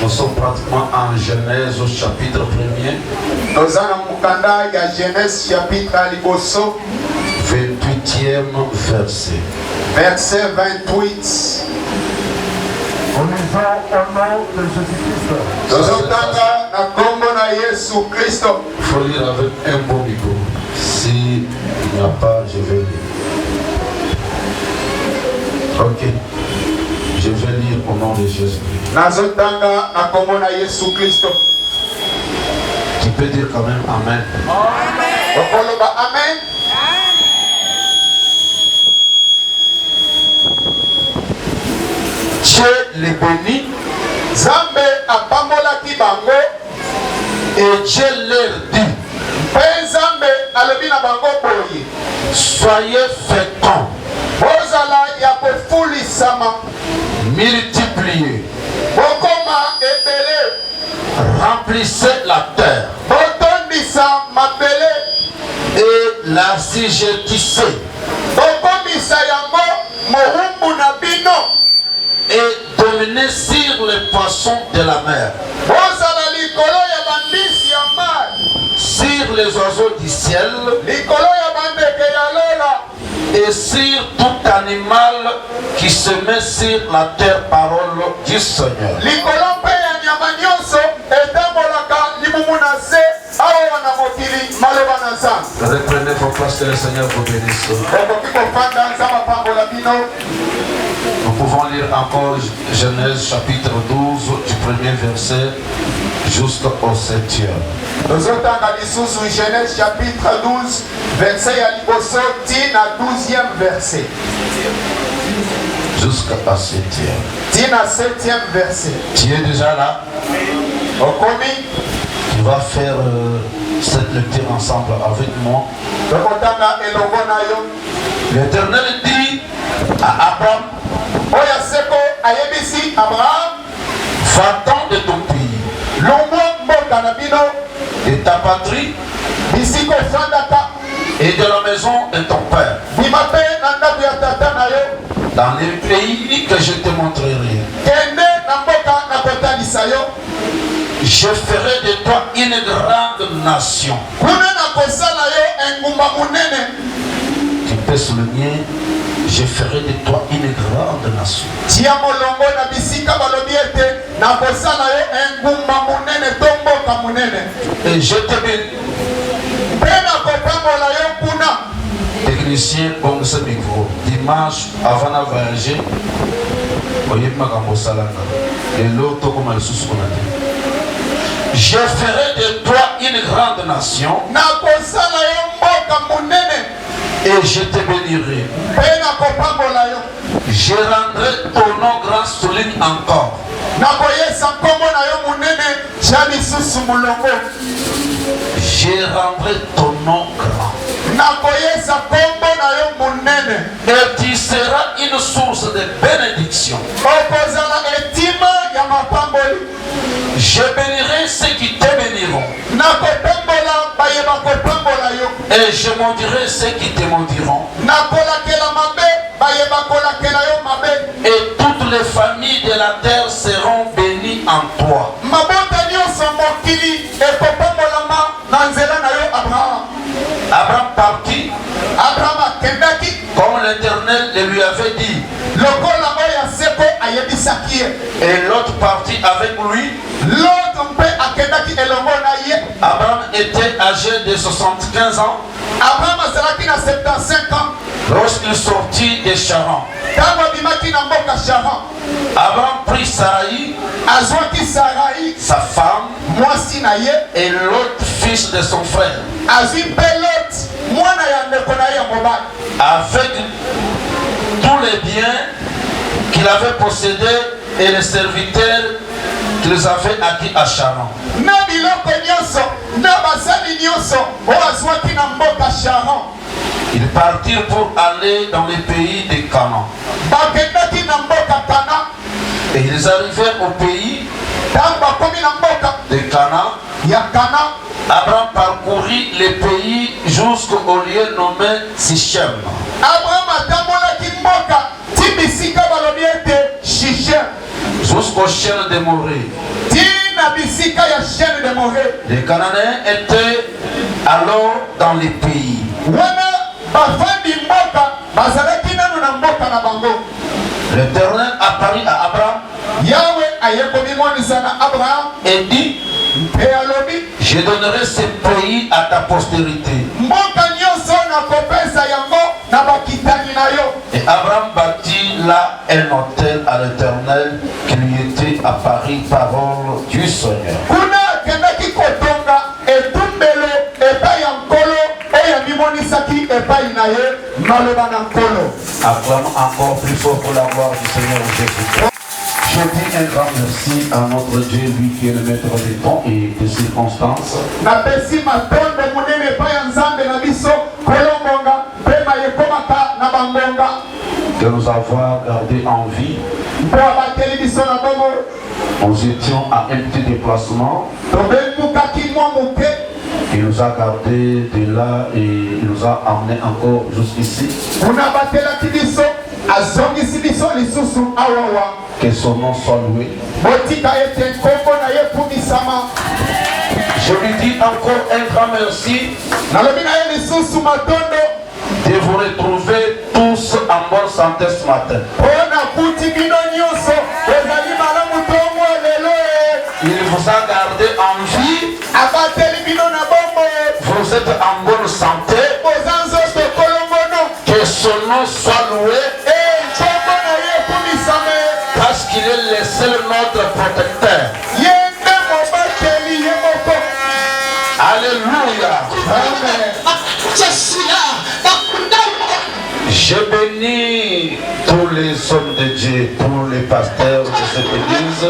Nous sommes pratiquement en Genèse au chapitre 1er. Genèse chapitre 28e verset. Verset 28. En lisant au nom de Jésus-Christ. Il faut lire avec un bon micro. S'il n'y a pas, je vais lire. Ok. Je vais lire au nom de Jésus. Tu peux dire quand même Amen. Amen. Dieu les bénit. Zambé apamolaki bango. Et Dieu leur dit. Zambé alobina bango boye. Soyez féconds. Bozala ya kofulisama. Multipliez. Bokoma ebele. Remplissez la terre. Botondisa mabele. Et l'assujettissez. Bokomisa yango mohumbu na bino. Et dominez sur les poissons de la mer. Bozala likolo ya bandisi ya mar. Sur les oiseaux du ciel. Likolo ya bandeke ya lola. Et sur tout animal qui se met sur la terre, parole du Seigneur. Likolo pe ya nyama nyonso eta Reprenez vos places que le Seigneur vous bénisse. Nous pouvons lire encore Genèse chapitre 12 du premier verset jusqu'au 7e. Genèse chapitre 12, verset à liboso, tina 12e verset. Jusqu'à 7e. Tina 7e verset. Tu es déjà là? Okomi. Tu vas faire cette lecture ensemble avec moi. L'Éternel dit à Abraham, va-t'en de ton pays, de ta patrie et de la maison de ton père, dans les pays que je te montrerai. Je ferai de toi une grande nation. Tu peux souligner, je ferai de toi une grande nation. Et je te bénis. Technicien, bon, ce micro. Dimanche, avant de voyager, je ferai de toi une grande nation et je te bénirai. Je rendrai ton nom grand, souligne encore. Je rendrai ton nom grand. Et tu seras une source de bénédiction. Je bénirai ceux qui te béniront. Et je maudirai ceux qui te maudiront. Et toutes les familles de la terre seront bénies en toi. Abraham partit comme l'Éternel le lui avait dit. Et l'autre partit avec lui. Abraham était âgé de 75 ans lorsqu'il sortit de Charan. Abraham prit Sarai, sa femme, et l'autre fils de son frère, avec tous les biens qu'il avait possédés et les serviteurs qu'ils avaient acquis à Charan. Ils partirent pour aller dans les pays de Canaan. Et ils arrivèrent au pays de Canaan. Abraham parcourut les pays jusqu'au lieu nommé Sichem. Jusqu'au chêne de Morée. Les Cananéens étaient alors dans les pays. L'Éternel apparut à Abraham et dit, je donnerai ce pays à ta postérité. Et Abraham bâtit là un autel à l'Éternel qui lui était apparu parole du Seigneur. Acclamons encore plus fort pour la gloire du Seigneur Jésus. Je dis un grand merci à notre Dieu, lui qui est le maître des temps et des circonstances. De nous avoir gardé en vie. Nous étions à un petit déplacement. Il nous a gardés de là et il nous a emmenés encore jusqu'ici. Que son nom soit loué. Je lui dis encore un grand merci de vous retrouver tous en bonne santé ce matin. Il vous a gardé en vie, vous vous êtes en bonne santé, que son nom soit loué, parce qu'il est le seul notre protecteur. Alléluia. Amen. Je bénis tous les hommes de Dieu, tous les pasteurs de cette église.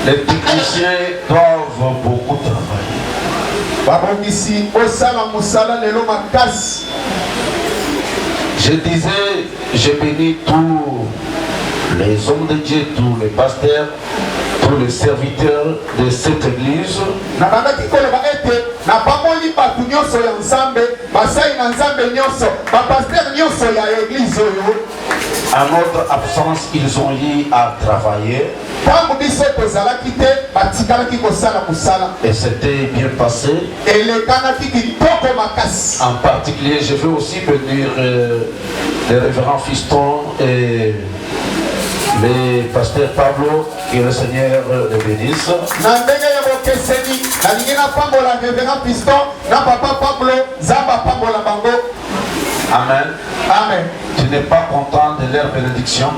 Les techniciens doivent beaucoup travailler. Je disais, je bénis tous les hommes de Dieu, tous les pasteurs, tous les serviteurs de cette église. À notre absence, ils ont eu à travailler. Et c'était bien passé. En particulier, je veux aussi bénir les révérends Fiston et le pasteur Pablo, que le Seigneur le bénisse. Amen. Amen. Tu n'es pas content de leur bénédiction?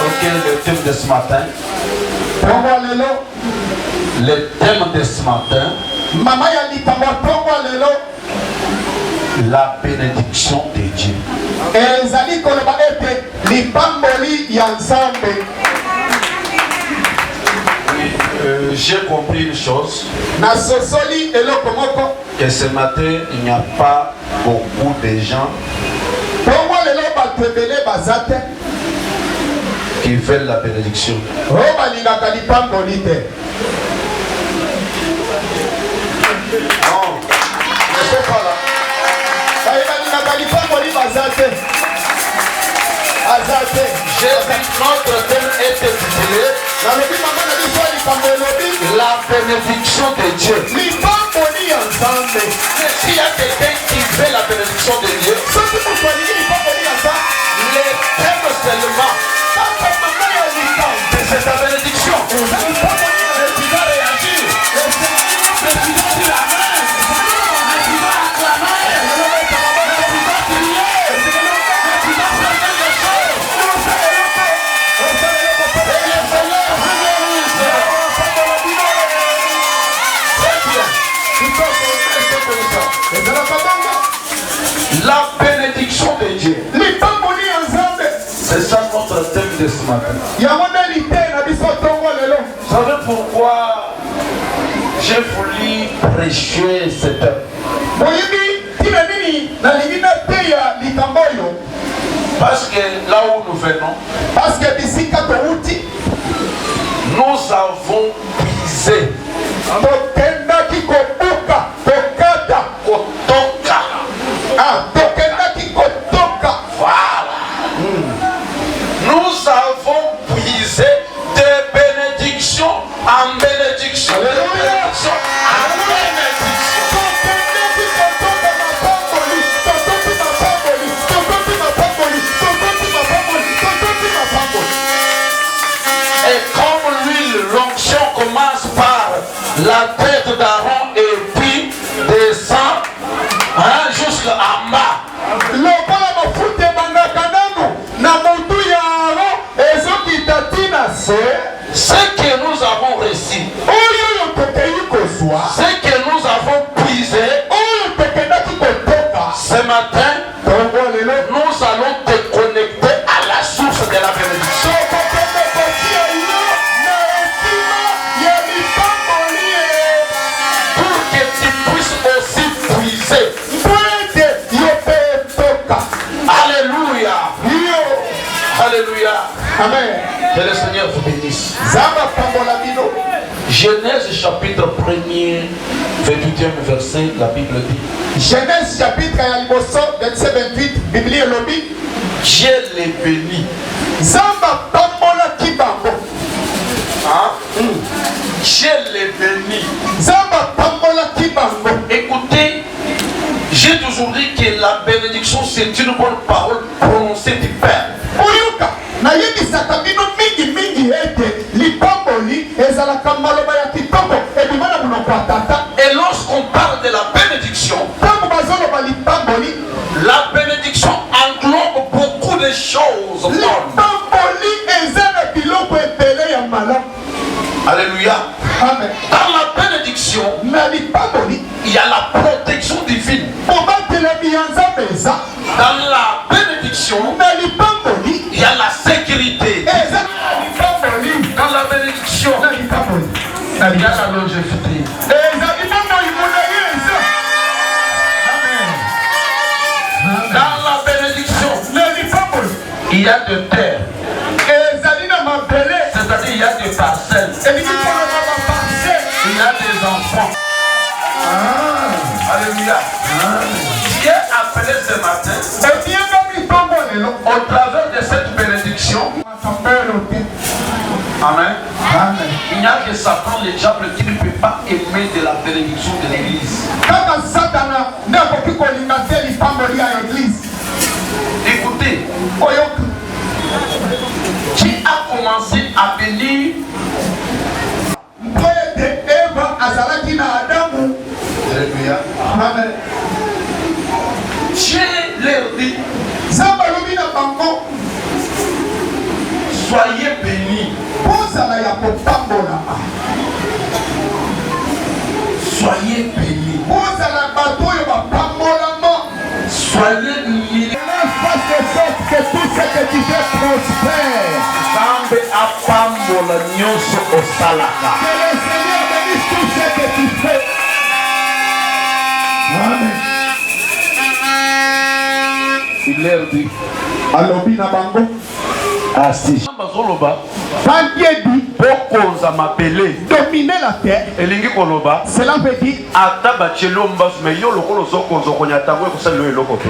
Ok, le thème de ce matin. Le thème de ce matin. La bénédiction de Dieu. J'ai compris une chose, que ce matin il n'y a pas beaucoup de gens qui veulent la bénédiction. Non, ne sont pas là. J'ai dit notre thème est intitulé la bénédiction de Dieu. S'il y a quelqu'un qui veut la bénédiction de Dieu, le thème seulement de cette bénédiction, tu dois réagir. Tu dois dire Amen. Tu dois acclamer. Tu dois prier. Tu dois faire quelque chose. Et le Seigneur bénisse. La bénédiction de Dieu. C'est ça notre thème de ce matin. Vous savez pourquoi j'ai voulu prêcher cette heure? Parce que là où nous venons, nous avons puisé nous avons puisé de bénédiction en bénédiction. De bénédiction en bénédiction. Et comme l'huile, l'onction commence par la tête d'Aaron et puis descend jusqu'à bas. Ce que nous avons reçu, ce que nous avons puisé, ce matin, nous allons te connecter à la source de la bénédiction. Pour que tu puisses aussi puiser. Alléluia. Alléluia. Amen. Que le Seigneur vous bénisse. Genèse chapitre 1er, 28e verset, la Bible dit. Genèse chapitre verset 28, Bible lobby. Dieu les bénit. Dieu les bénit. Écoutez, C'est une bonne parole prononcée du Père. Oyuka, na yebisaka bino mingi mingi ete lipamboli ezalaka maloba ya kitoko ebimana monoko ya tata. Et lorsqu'on parle de la bénédiction, Ntango bazoloba lipamboli, la bénédiction englobe beaucoup de choses. lipamboli eza na biloko ebele ya malamu. Alléluia. Amen. Dans la bénédiction, Na lipamboli, il y a la protection divine. obatelemi ya Nzambe eza. Dans la bénédiction, Na lipamboli, il y a la sécurité. eza na lipamboli. Dans la bénédiction, Na lipamboli, il y a la longévité. ezali bomoi molayi eza. Amen. Dans la bénédiction, Na lipamboli, il y a de terre. ezali na mabele. C'est-à-dire, il y a des parcelles. elingi koloba baparcele. Il y a des enfants. Alléluia. Dieu a appelé ce matin, Obiengami ntongo lelo. au travers de cette bénédiction. Matambelo te. Amen. Amen. Il n'y a que Satan, le diable, qui ne peut pas aimer de la bénédiction de l'église. Kaka Satana nde akoki kolinga te lipamboli ya eglise. Écoutez, Oyoka. qui a commencé à bénir Mpo ete Eva azalaki na Adamu. Alléluia. Amen. Dieu leur dit, Nzambe alobi na bango soyez bénis. bozala ya kopambolama. Soyez bénis. Bozala bato oyo bapambolama. Soyez bénis. Fasse de sorte que tout ce que tu fais prospère. Zambe apambola nyonso osalaka. Que le Seigneur bénisse tout ce que tu fais. Amen. Il leur dit, Alobi na bango. asi bazoloba Quand Dieu dit bokonza mabele dominer la terre, elingi koloba cela veut dire ata batielo mbasu me yo lokolo ozokonza okonyatango ekosalelo eloko te.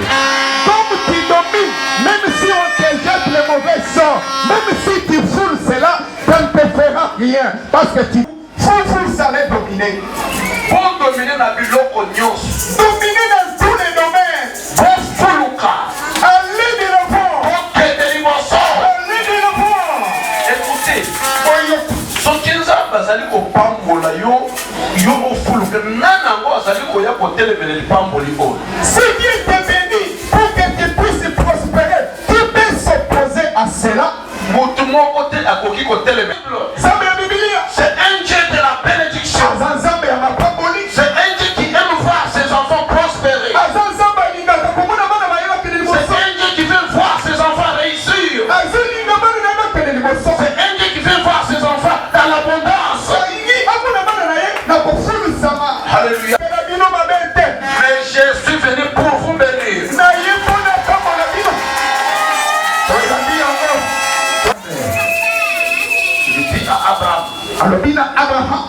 comme tu domines, même si on te jette le mauvais sort, même si tu foules cela, ça ne te fera rien. Parce que tu foules ça les dominer. Pour dominer na biloko nyonso Dominer dans tous les domaines. bofuluka Allez de l'avant. okende liboso. Allez de l'avant. Écoutez, Oyoka. soki nzambe azali kopambola yo yo ofuluka nani yango azali koya kotelemela lipamboli oyo. Si Dieu te bénit pour que tu puisses prospérer, tu peux s'opposer à cela. motu moko te akoki kotelemela. Nzambe ya Biblia. C'est un Dieu de la bénédiction. Aza Nzambe ya mapamboli. C'est un Dieu qui aime voir ses enfants prospérer. Aza Nzambe alingaka komona bana bayeba kende C'est liboso. un Dieu qui veut voir ses enfants réussir. Azolinga bana nayeba kende liboso. C'est un Dieu qui veut voir ses enfants dans l'abondance. Alingi amona bana na ye na kofulusama. Alléluia. Kela bino mabe te. Mais je suis venu pour vous bénir. Na ye mpona pambola bino. Tozali yango. Il dit à Abraham, Alobi na Abraham.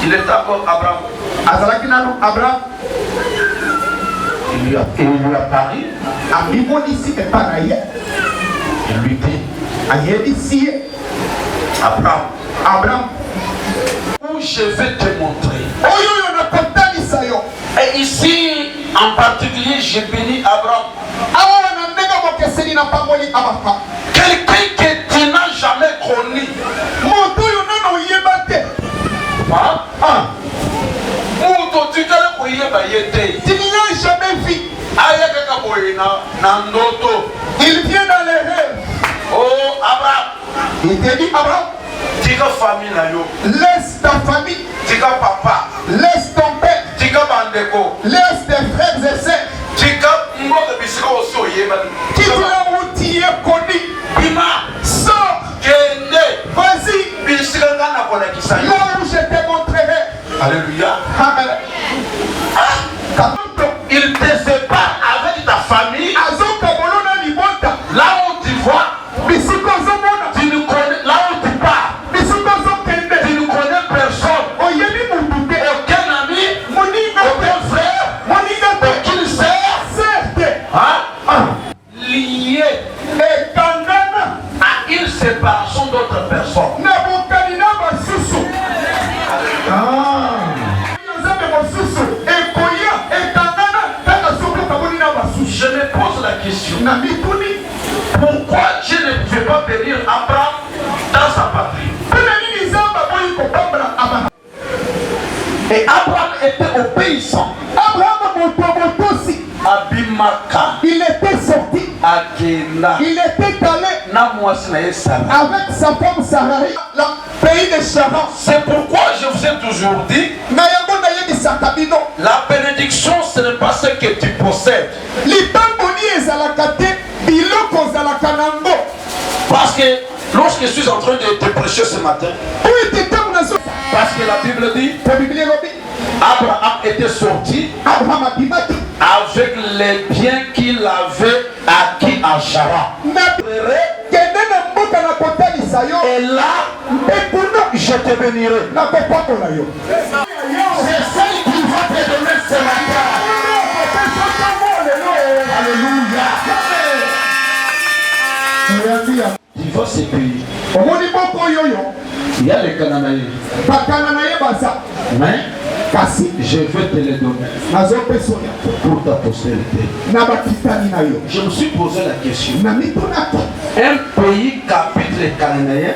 il est encore Abraham. Azalaki nanu Abraham. Il lui a parlé. Abimonisi epa na ye. Il lui dit, Ayebisi ye. Abraham, Abraham. où je vais te montrer. Oyo yo na kotalisa yo. Et ici, en particulier, j'ai béni Abraham. Awa na ndenge bokeseli na pamboli Abraham. Quelqu'un que tu n'as jamais connu. Moto oyo nano oyeba te. Hein? Moto tikala koyeba ye te. Tu n'y as jamais vu. Aya kaka boye na ndoto. Il vient dans les rêves. Oh Abraham, Il te dit Abraham, tika famille na yo, laisse ta famille, tika papa, laisse ton père, tika bandeko, laisse tes frères et sœurs. tika mboka bisika osi oyeba. Quitte là où tu es connu. Bima, Sors. kende, Vas-y. bisika nga na kolakisa yo. Là où je te montrerai. Alléluia. Amen. Il te sépare avec ta famille. Azoka bolona libota. Là où tu vois, Bisiko zomona. tu ne connais, là où tu pars, Bisiko zokende. tu ne connais personne. Oyebi mutuke. Aucun ami, Moninga aucun frère, Moninga aucune sœur, Certes. hein, lié Et kangana. à une séparation d'autres personnes. Na bokanina basusu. Ah. Nzambe maintenir Abraham dans sa patrie. Et Abraham était obéissant. Abimaka. Il était sorti. Akela. Il était allé avec sa femme Sarah, le pays de Charan. C'est pourquoi je vous ai toujours dit, la bénédiction ce n'est pas ce que tu possèdes. Parce que lorsque je suis en train de te prêcher ce matin, parce que la Bible dit, Abraham était sorti avec les biens qu'il avait acquis à Charan. Et là, je te bénirai. C'est celle qui va te donner ce matin. Alléluia. Tu vois ces pays. Il y a les Cananéens. Mais je vais te les donner pour ta postérité. Je me suis posé la question. Un pays qu'habitent les Cananéens.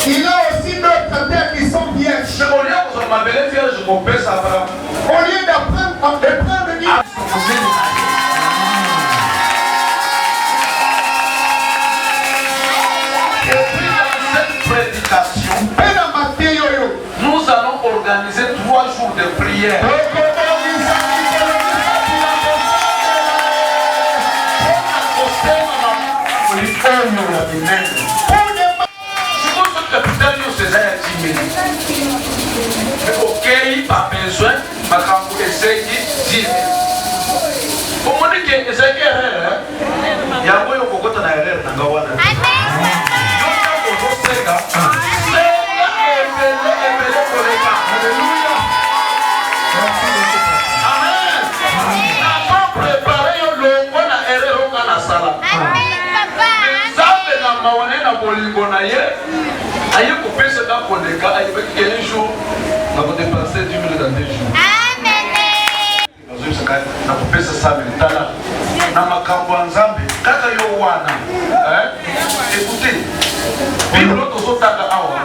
Il a aussi d'autres terres qui sont vierges. Au lieu d'apprendre à prendre nous allons organiser 3 jours de prière. Ok, pas besoin, ma campo essaye de dire. Pour moi, il y a des erreurs. Il y a un peu de erreurs dans le monde. Aïe, pour faire ce temps pour les gars, aïe, un jour, on va dépenser 10 000 dans 2 jours. Amen. On va faire ça, mais là, on a ma campagne Zambie. Kaka yo wana. Écoutez, puis l'autre chose à Awa.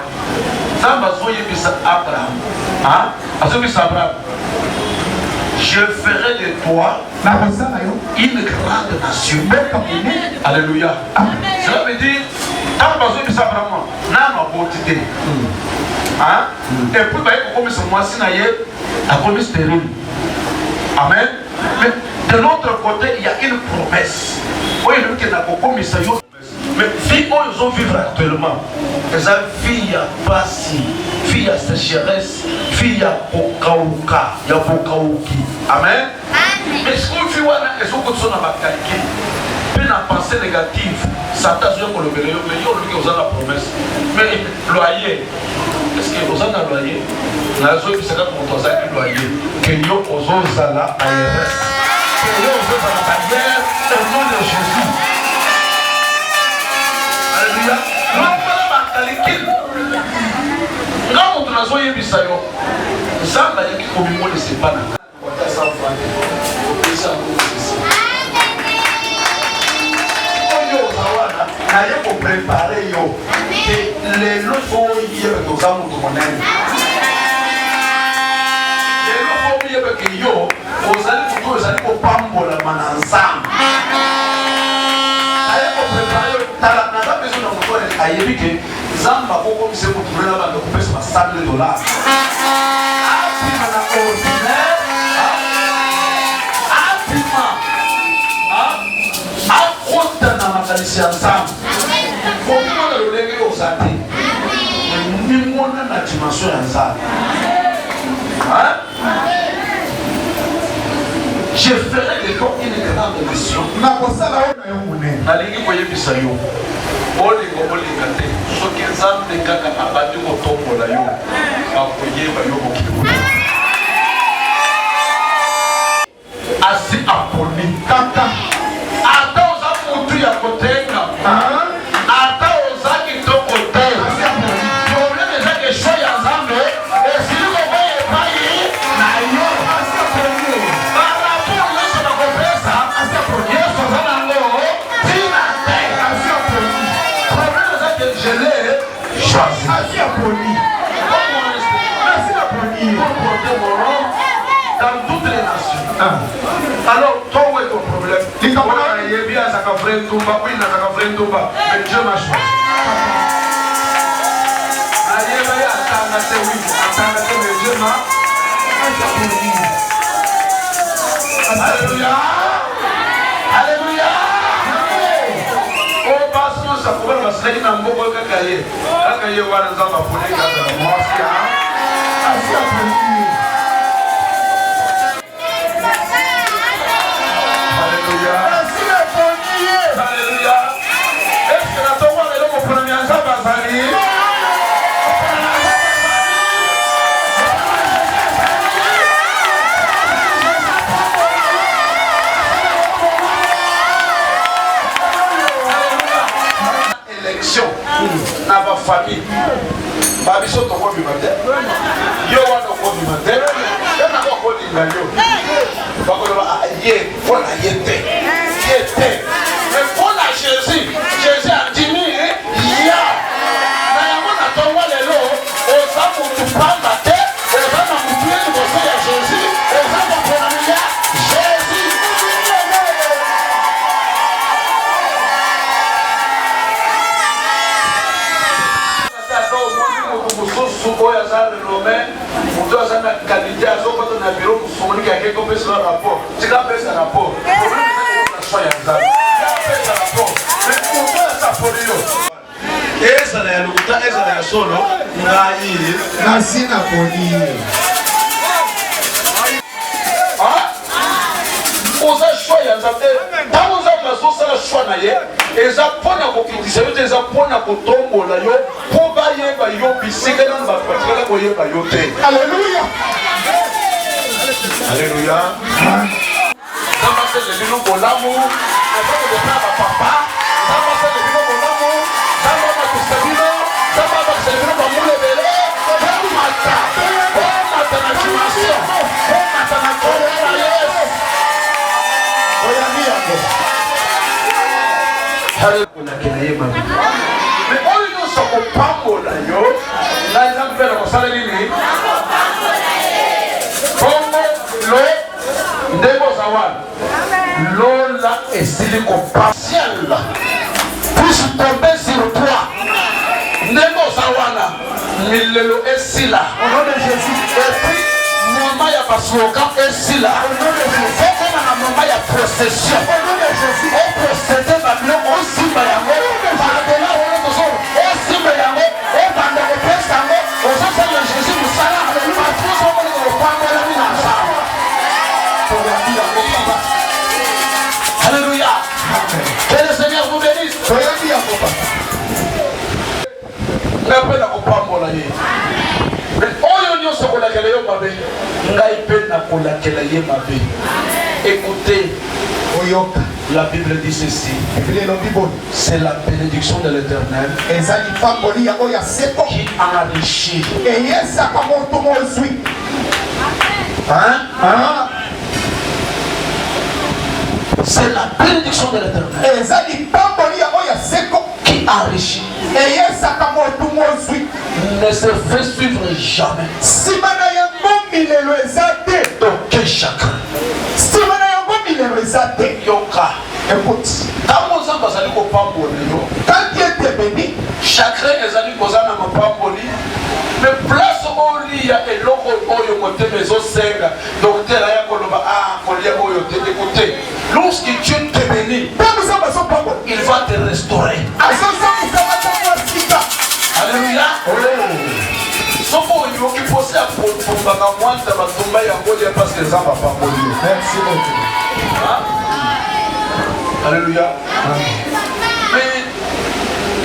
Zamba zoye bisa Abraham. Hein? Azobisa Abraham. Je ferai de toi une grande nation. Alléluia. Cela veut dire, tant que tu as Abraham, n'a pas beauté. Et puis, comme ce mois-ci, il a commis stérile. Amen. Mais de l'autre côté, il y a une promesse. Oui, il y a une promesse. Mais vie où ils ont vivre actuellement, les filles à passi, filles à sécheresse, filles à pokauka, il y a pokauki. Amen. Mais ce qu'on fait, c'est qu'on sont dans la qualité. Puis la pensée négative, ça t'a joué pour le bénéfice, mais il y a la promesse. Mais loyer, est-ce que vous avez un loyer? La zone qui s'est fait un loyer, que nous osons à la ARS. Que nous osons à la barrière au nom de Jésus. Alléluia. Nous avons quand on a joué Bissayo, ça n'a pas comme moi de ses pannes. Il faut préparer les lots aux amours de mon aime. Les lots aux amis pour pambo la mananzam. Il faut préparer n'a pas besoin de moteur à Yébique. Zamba pour comme c'est pour trouver là-bas de couper sur $100. C'est ensemble. Comment le léguer aux athées? Nous avons la dimension ensemble. Je ferai de toi une grande mission. La ligue voyait Bissayo. Oli Goboli Gate. Ce qui est en train de faire abattu au tombeau là, à Koye, à Yoboki. aponi kaka ata oza mutu ya kotenga ata oza kitoko te problème eza kesho ya nzambe esili kokoya epai na yo barapo nyonso bakopesa yesu aza nango tina te problème eza ke gele choisi pour porter mon nom dans toutes les nations. Alors, toi, où est ton problème? Mais Dieu m'a choisi. Alléluia. Alléluia. Oh, parce que ça pourrait me faire un mot de cahier. Quand il y a un enfant pour les gars, moi, Alléluia. Alléluia. Est-ce que la tombe est là pour prendre un enfant? Élection dans ma famille. Babiso to ko bi matin. Yo wa to ko bi matin. Yo na ko ko di ngayo. Ba ko ba ye ko na yete. Yete. Mais pour la Jésus, Jésus a dit ni ya. Na ya mo na to wa lelo, o sa mu tu pa mate, o sa na mu tu e ko se ya Jésus, o sa mo ko na ya Jésus. Oya za renome mutu aza na qualité azokota na bureau kufungunika yake kopesa rapport tika pesa rapport problème eza choix ya nzambe ya pesa rapport mais mutu aza polio ezala ya lokuta ezala ya solo ngai nasina poni oza choix ya nzambe ntango nzambe azosala choix na ye eza mpona kokitisa yo te eza mpona kotombola yo mpo bayeba yo bisika nano bapatikala koyeba yo te. Alléluia. Alléluia. Nzambe asele bino bolamu azoko depena bapapa nzambe asele bino bolamu nzambe amakisa bino nzambe amakisa bino bamula ebele omata omata na dimension omata na kole na yesu oyambi yango kolakela ye mabe mais oyo nyonso kopambola yo na nzambe mpe na kosala nini bongo lo ndenge oza wana lola esili kopasiala puisse tomber sur toi ndenge oza wana milelo esila au nom de Jésus et puis moment ya baslogan esila okoma na moment ya procession au nom de Jésus oprocede babiloko osimba yango bandela oyo tozolo osimba yango obanda kopesa yango ozosala Jésus mosala bafuso omoneka kopambolami na nzambe toyambi yango papa. Alléluia. Que le Seigneur vous bénisse. toyambi yango papa ngape na kopambola ye oyo nyonso kolakela yo mabe ngai mpe nakolakela ye mabe. Écoutez, oyoka la Bible dit ceci, c'est la bénédiction de l'Éternel qui enrichit. C'est la bénédiction de l'Éternel qui enrichit. Ne se fait suivre jamais d'aucun chacun. Yoka. Écoute, quand Dieu te bénit, chacun est allé poser dans ma pamboli, mais place au lit, il y a un logo oyo côté maison senga. Docteur aya koloba kolia oyo te écoutez. Lorsque Dieu te bénit, il va te restaurer. Alléluia. Soko yo qui possède à pomba na mwanta batomba ya ngolia parce que ça va pas mourir. Merci beaucoup. Alléluia. Mais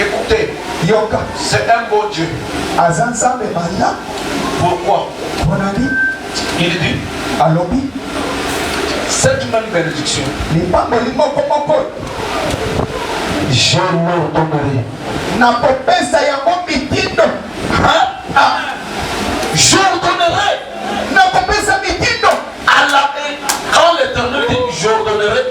écoutez, Yoka, c'est un beau Dieu. Pourquoi? Il dit, cette même bénédiction. Je l'ordonnerai. nakopesa yango mitindo. J'ordonnerai. Nakopesa mitindo. Quand l'Éternel dit j'ordonnerai,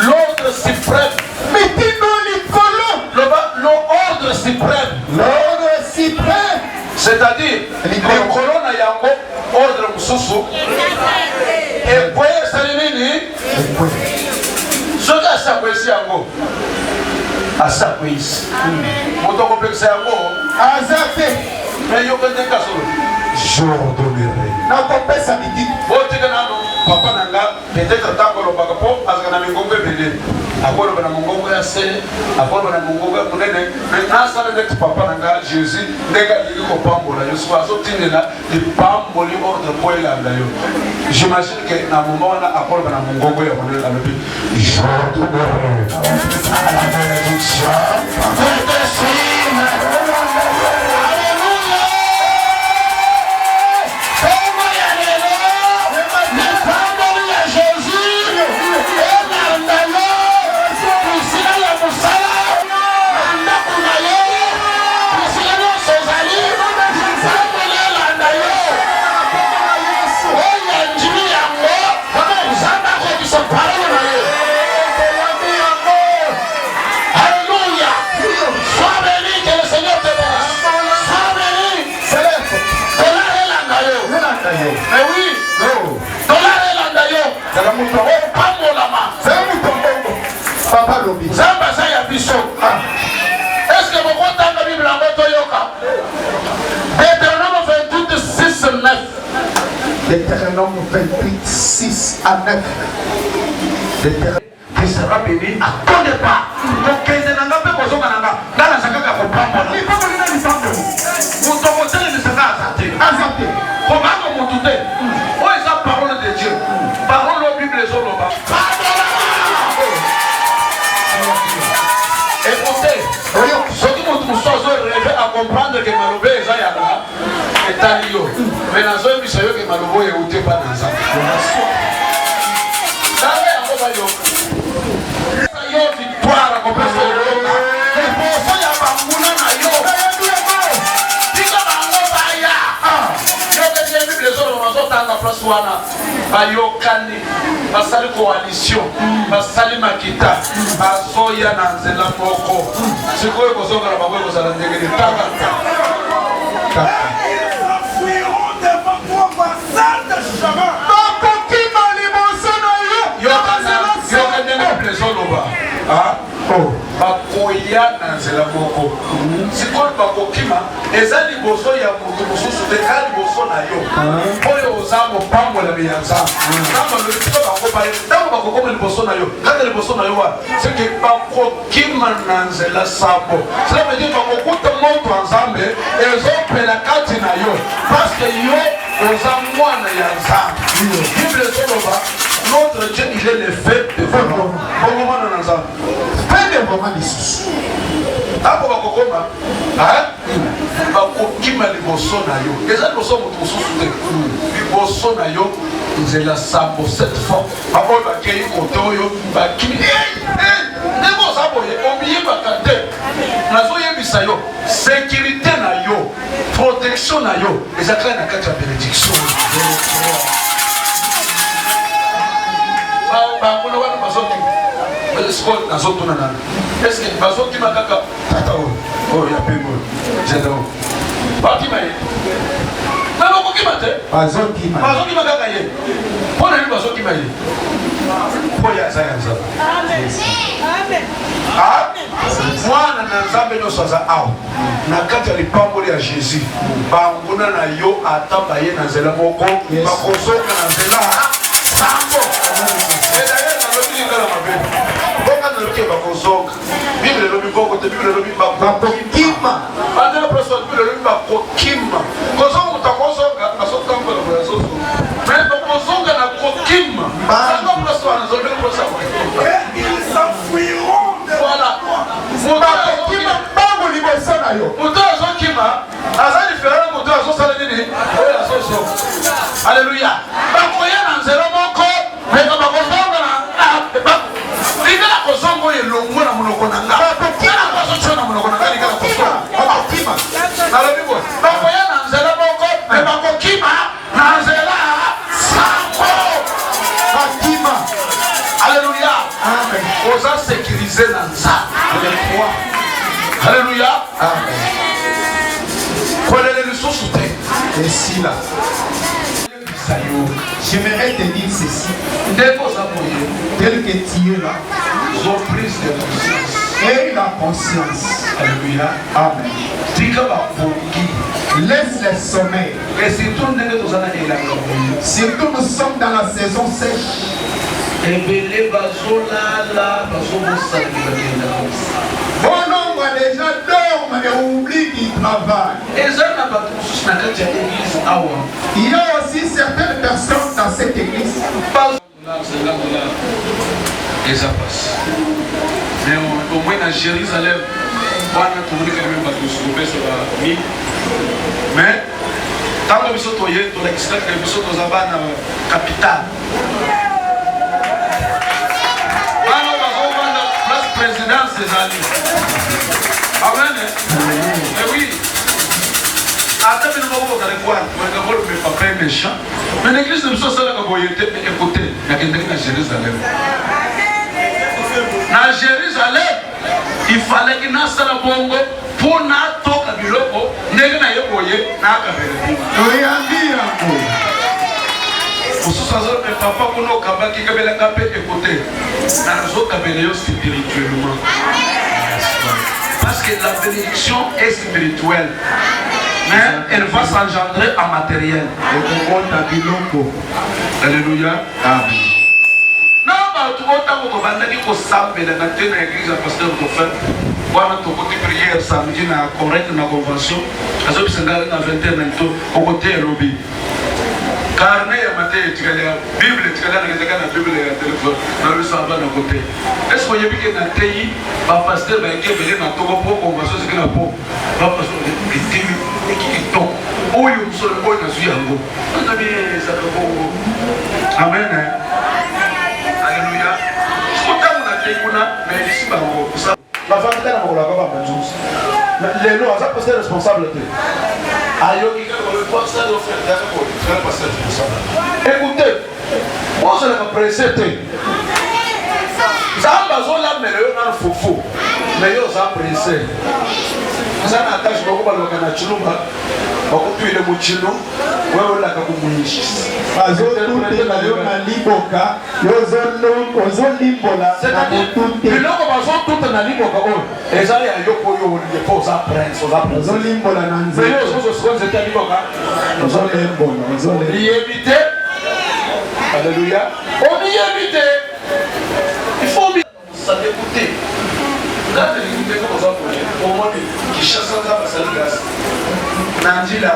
l'ordre suprême. Mitindo likolo. L'ordre suprême. L'ordre suprême. C'est-à-dire, les colonnes yango ordre mususu. Et quoi ça nini? Ce que ça peut ici yango. À ça peut ici. Mon temps complexe yango. Azate. Mais yo peut être kasolo. J'ordonnerai. Nakopesa mitindo. Papa nanga peut-être takolo bakapo parce que na mingongo belé akolo bana mongongo ya se akolo bana mongongo ya munene maintenant ça veut dire papa nanga Jésus ndeka yiki ko pambola yo so azotinela di pamboli ordre poela ndayo j'imagine que na moment na akolo bana mongongo ya munene la lebi J'ordonnerai à la bénédiction. Est-ce que vous comptez la Bible en votre yoka? Deutéronome 28, 6, 9. Deutéronome 28, 6 à 9. Qui sera béni à ton départ. Donc, 15 ans, vous pouvez vous dans la sakaka pour prendre. Il faut que vous ayez vous tomotez les sakaka. Comment vous montez? Où est la parole de Dieu? Parole de la Bible, les autres. Écoutez, ce qui nous rêver à comprendre que Malobé est là, est à Lyon. Mais dans un but, c'est que Malobé est outé pas dans ça. Ça va, on va y aller. Ça y est, victoire à comprendre. Les personnes, il y a pas de moulin à yo. Dis que Bango Baya. Je vais dire les autres, on va sortir dans la place Wana. Bayo Kani, Basali Coalition, Basali Makita, Basoya Nanzela Moko. C'est quoi que vous avez dit? Vous avez dit que vous bakoya na nzela moko sikoyo bakokima eza liboso ya moto mosusu te kala liboso na yo oyo oza mopambolami ya nzambe nzambe bango baye ntango bakokoma liboso na yo kaka liboso na yo wana seke bakokima na nzela sambo cela veut dire bakokuta moto ya nzambe ezopela kati na yo parce que yo oza mwana ya nzambe bible ezoloba notre Dieu il est le fait de vraiment bongo na nzambe Fais des moments d'issue. Ako bakokoma bakokima liboso na yo eza liboso moto mosusu te liboso na yo nzela sambo cette fois baoyo bakei kote oyo bakimi ndenge oza boye omiyebaka te nazoyebisa yo sécurité na yo protection na yo ezakala na kati ya bénédiction banguna wana bazokima sikoyo nazotuna nani est-ce que bazokima kaka tata oyo ya pembo jeda oyo bakima ye me bakokima te bazokima kaka ye mpo na nini bazokima ye mpo ye aza ya nzambe mwana na nzambe nyonso aza awa na kati ya lipamboli ya jésus banguna na yo ata baye na nzela moko bakozoka na nzela sambo bonga naloki bakozoka bible elobi bongo te bible elobi bakokima bandela place bible elobi bakokima kozonga moto akozonga azotambola boya zozo mais bakozonga na kokima sanga place wana zobeli place voilà bakokima bango liboso na yo moto azokima aza diferent na moto azosala nini oyo azozoka alleluya bakoya na nzela moko mais bakozonga elongo na monoko na nga bakokima bazotia na monoko na nga likala kosola bakokima nalobi boye bakoya na nzela moko me bakokima na nzela sango bakima. Alléluia. Amen. Osa sécuriser na nzambe. Alléluia. Amen. Kolele lisusu te esila. J'aimerais te dire ceci. Tel que tu es là, ont prise de conscience. Aie la conscience. Alléluia. Amen. Laisse les sommeils. Et surtout nous sommes dans la saison sèche. Bon nombre déjà dorment et oublient qu'ils travaillent. Il y a aussi certaines personnes dans cette église. Et ça passe. Mais au moins à Jérusalem, on a trouvé quand même pas de souper sur la mine. Mais tant que nous sommes dans la capitale. Présidence des alliés. Amen. Mais oui. Attends, mais nous allons voir. Mais papa est méchant. Mais l'église de Bissau, c'est là qu'on était écouté. Il y a quelqu'un à Jérusalem. À Jérusalem, il fallait qu'il y ait un bongo pour n'attendre que biloko. N'est-ce pas yokoye n'a qu'à faire. Mais papa kono kabaki kabela kapé écouter. Na zo kabela yo spirituellement. Parce que la bénédiction est spirituelle. Mais elle va s'engendrer en matériel. Alléluia. Amen. Non, bah tout le monde va dire qu'on s'appelle dans l'église à pasteur de faire. Voilà ton côté prière samedi na correct na convention. Azo bisengala na 21 to au côté lobby. Carnet à matin, tu as la Bible, tu as la Bible et le téléphone, dans le sabbat d'un côté. Est-ce qu'il y a bien un pays, ma pasteur va écrire dans ton propre convention, c'est que la peau, ma pasteur va écrire qui tombe. Oh, il y a un seul point dans ce yango. Amen. Alléluia. Je suis content de mais ici, la femme est dans la baba, les lois, ça peut être responsable. Écoutez, moi je l'ai présenté. Ça va zola mais le na fofo. Mais yo ça pressé. Ça na tâche beaucoup ba lokana chilumba. Bako tuile mu chilo. Wewe la kakumuyishi. Bazo tuile na yo na liboka. Yo zo limbola. C'est-à-dire biloko bazo tuile na liboka oh. Eza ya yoko yo le faut ça prince, ça prince. Zo limbola na nze. Mais yo zo so c'était liboka. Zo limbola, zo limbola. Y éviter. Alléluia. On y évite. Il faut s'écouter. Là, l'écouter comme ça pour moi qui chasse ça parce que Nandi là.